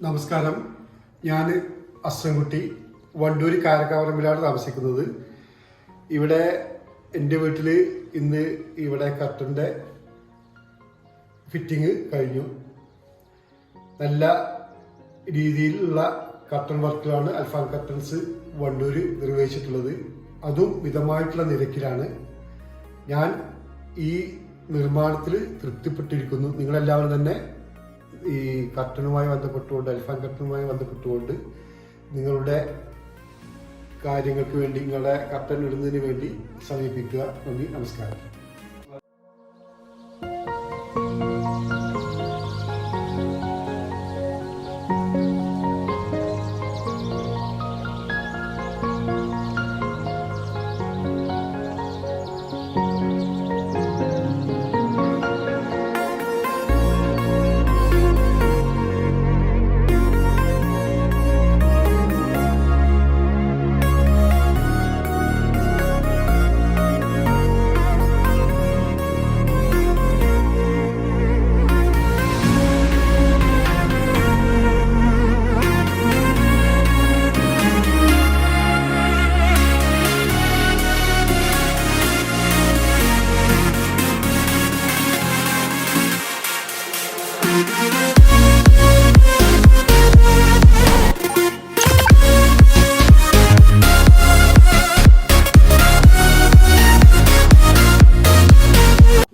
നമസ്കാരം. ഞാൻ അശ്രൻകുട്ടി വണ്ടൂര് കാരക്കാവറമ്പിലാണ് താമസിക്കുന്നത്. ഇവിടെ എൻ്റെ വീട്ടിൽ ഇന്ന് ഇവിടെ കർട്ടൻ്റെ ഫിറ്റിങ് കഴിഞ്ഞു. നല്ല രീതിയിലുള്ള കർട്ടൻ വർക്കുകളാണ് അൽഫാൻ കർട്ടൻസ് വണ്ടൂര് നിർവഹിച്ചിട്ടുള്ളത്. അതും മിതമായിട്ടുള്ള നിരക്കിലാണ്. ഞാൻ ഈ നിർമ്മാണത്തിൽ തൃപ്തിപ്പെട്ടിരിക്കുന്നു. നിങ്ങളെല്ലാവരും തന്നെ ഈ കർട്ടനുമായി ബന്ധപ്പെട്ടുകൊണ്ട് അൽഫാൻ കർട്ടനുമായി ബന്ധപ്പെട്ടുകൊണ്ട് നിങ്ങളുടെ കാര്യങ്ങൾക്ക് വേണ്ടി നിങ്ങളുടെ കർട്ടൻ ഇടുന്നതിന് വേണ്ടി സമീപിക്കുക. നന്ദി, നമസ്കാരം.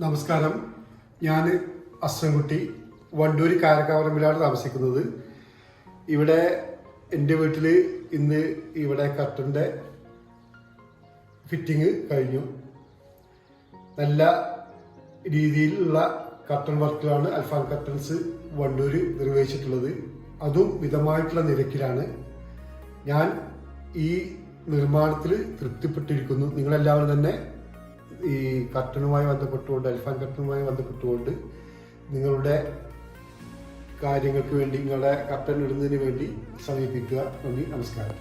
നമസ്കാരം. ഞാൻ അശ്രൻകുട്ടി വണ്ടൂര് കാരക്കാവറമ്പിലാണ് താമസിക്കുന്നത്. ഇവിടെ എൻ്റെ വീട്ടിൽ ഇന്ന് ഇവിടെ കർട്ടൻ്റെ ഫിറ്റിങ് കഴിഞ്ഞു. നല്ല രീതിയിലുള്ള കർട്ടൻ വർക്കുകളാണ് അൽഫാൻ കർട്ടൻസ് വണ്ടൂര് നിർവഹിച്ചിട്ടുള്ളത്. അതും മിതമായിട്ടുള്ള നിരക്കിലാണ്. ഞാൻ ഈ നിർമ്മാണത്തിൽ തൃപ്തിപ്പെട്ടിരിക്കുന്നു. നിങ്ങളെല്ലാവരും തന്നെ ഈ കർട്ടനുമായി ബന്ധപ്പെട്ടുകൊണ്ട് അൽഫാൻ കർട്ടനുമായി ബന്ധപ്പെട്ടുകൊണ്ട് നിങ്ങളുടെ കാര്യങ്ങൾക്ക് വേണ്ടി നിങ്ങളുടെ കർട്ടൻ ഇടുന്നതിന് വേണ്ടി സമീപിക്കുക. നന്ദി, നമസ്കാരം.